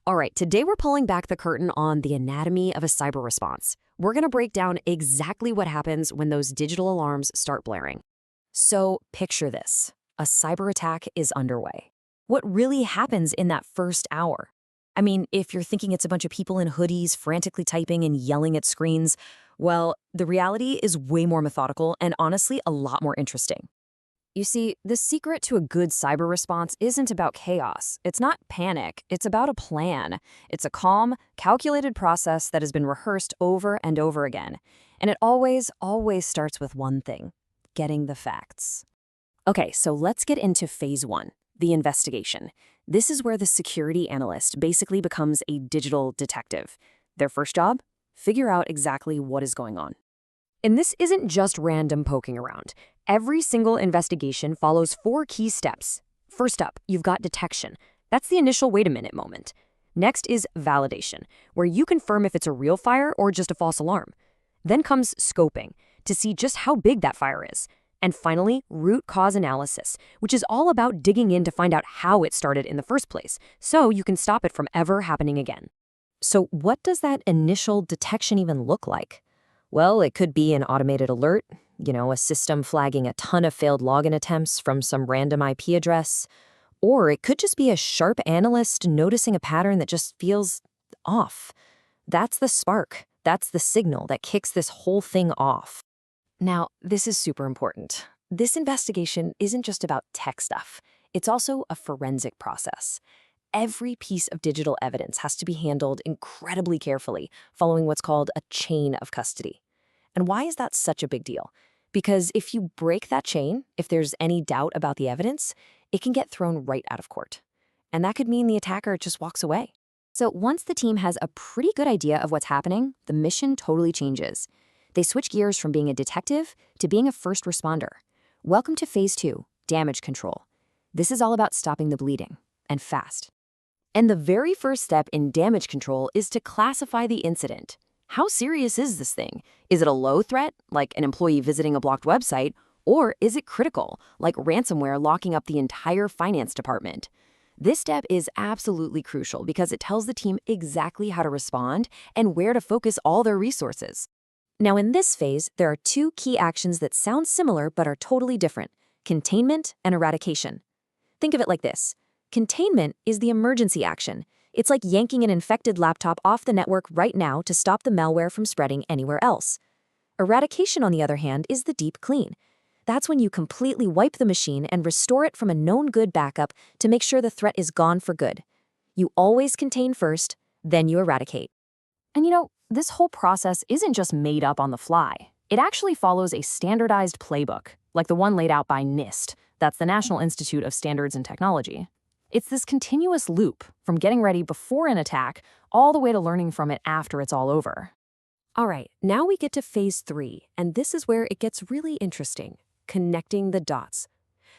All right, today we're pulling back the curtain on the anatomy of a cyber response. We're going to break down exactly what happens when those digital alarms start blaring. So picture this. A cyber attack is underway. What really happens in that first hour? I mean, if you're thinking it's a bunch of people in hoodies frantically typing and yelling at screens, well, the reality is way more methodical and honestly a lot more interesting. You see, the secret to a good cyber response isn't about chaos. It's not panic. It's about a plan. It's a calm, calculated process that has been rehearsed over and over again. And it always starts with one thing: getting the facts. Okay, so let's get into phase one, the investigation. This is where the security analyst basically becomes a digital detective. Their first job? Figure out exactly what is going on. And this isn't just random poking around. Every single investigation follows 4 key steps. First up, you've got detection. That's the initial wait a minute moment. Next is validation, where you confirm if it's a real fire or just a false alarm. Then comes scoping, to see just how big that fire is. And finally, root cause analysis, which is all about digging in to find out how it started in the first place, so you can stop it from ever happening again. So what does that initial detection even look like? Well, it could be an automated alert, a system flagging a ton of failed login attempts from some random IP address. Or it could just be a sharp analyst noticing a pattern that just feels off. That's the spark. That's the signal that kicks this whole thing off. Now, this is super important. This investigation isn't just about tech stuff. It's also a forensic process. Every piece of digital evidence has to be handled incredibly carefully, following what's called a chain of custody. And why is that such a big deal? Because if you break that chain, if there's any doubt about the evidence, it can get thrown right out of court. And that could mean the attacker just walks away. So once the team has a pretty good idea of what's happening, the mission totally changes. They switch gears from being a detective to being a first responder. Welcome to phase 2, damage control. This is all about stopping the bleeding, and fast. And the very first step in damage control is to classify the incident. How serious is this thing? Is it a low threat, like an employee visiting a blocked website, or is it critical, like ransomware locking up the entire finance department? This step is absolutely crucial because it tells the team exactly how to respond and where to focus all their resources. Now, in this phase, there are 2 key actions that sound similar but are totally different: containment and eradication. Think of it like this. Containment is the emergency action. It's like yanking an infected laptop off the network right now to stop the malware from spreading anywhere else. Eradication, on the other hand, is the deep clean. That's when you completely wipe the machine and restore it from a known good backup to make sure the threat is gone for good. You always contain first, then you eradicate. And this whole process isn't just made up on the fly. It actually follows a standardized playbook, like the one laid out by NIST. That's the National Institute of Standards and Technology. It's this continuous loop from getting ready before an attack all the way to learning from it after it's all over. All right, now we get to phase 3, and this is where it gets really interesting: connecting the dots.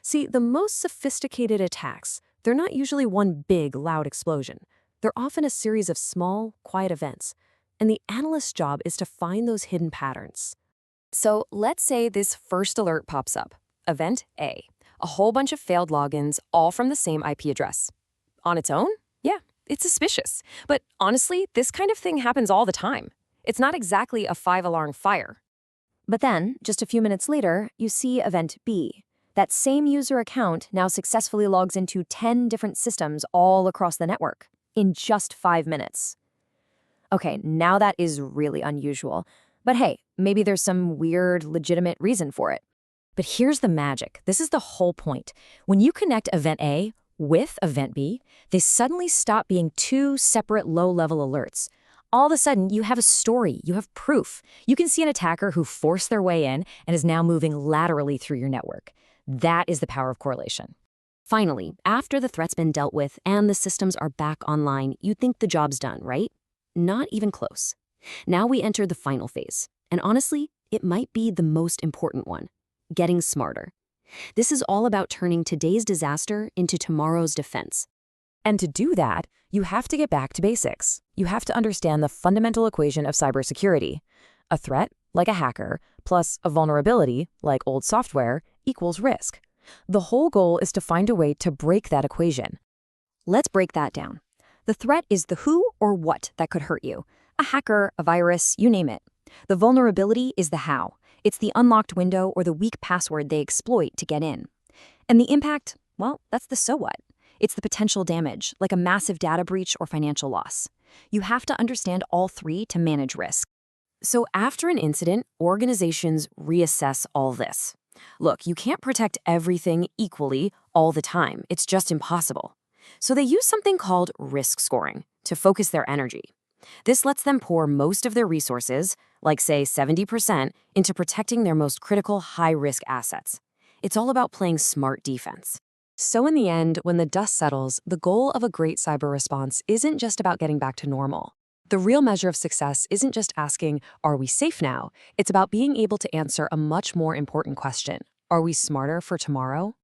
See, the most sophisticated attacks, they're not usually one big, loud explosion. They're often a series of small, quiet events, and the analyst's job is to find those hidden patterns. So let's say this first alert pops up. Event A. A whole bunch of failed logins, all from the same IP address. On its own? Yeah, it's suspicious. But honestly, this kind of thing happens all the time. It's not exactly a 5-alarm fire. But then, just a few minutes later, you see Event B. That same user account now successfully logs into 10 different systems all across the network in just 5 minutes. Okay, now that is really unusual. But hey, maybe there's some weird, legitimate reason for it. But here's the magic. This is the whole point. When you connect Event A with Event B, they suddenly stop being 2 separate low-level alerts. All of a sudden, you have a story. You have proof. You can see an attacker who forced their way in and is now moving laterally through your network. That is the power of correlation. Finally, after the threat's been dealt with and the systems are back online, you'd think the job's done, right? Not even close. Now we enter the final phase. And honestly, it might be the most important one: getting smarter. This is all about turning today's disaster into tomorrow's defense. And to do that, you have to get back to basics. You have to understand the fundamental equation of cybersecurity. A threat, like a hacker, plus a vulnerability, like old software, equals risk. The whole goal is to find a way to break that equation. Let's break that down. The threat is the who or what that could hurt you. A hacker, a virus, you name it. The vulnerability is the how. It's the unlocked window or the weak password they exploit to get in. And the impact, well, that's the so what. It's the potential damage, like a massive data breach or financial loss. You have to understand all three to manage risk. So after an incident, organizations reassess all this. Look, you can't protect everything equally all the time. It's just impossible. So they use something called risk scoring to focus their energy. This lets them pour most of their resources, like say 70%, into protecting their most critical high-risk assets. It's all about playing smart defense. So in the end, when the dust settles, the goal of a great cyber response isn't just about getting back to normal. The real measure of success isn't just asking, are we safe now? It's about being able to answer a much more important question. Are we smarter for tomorrow?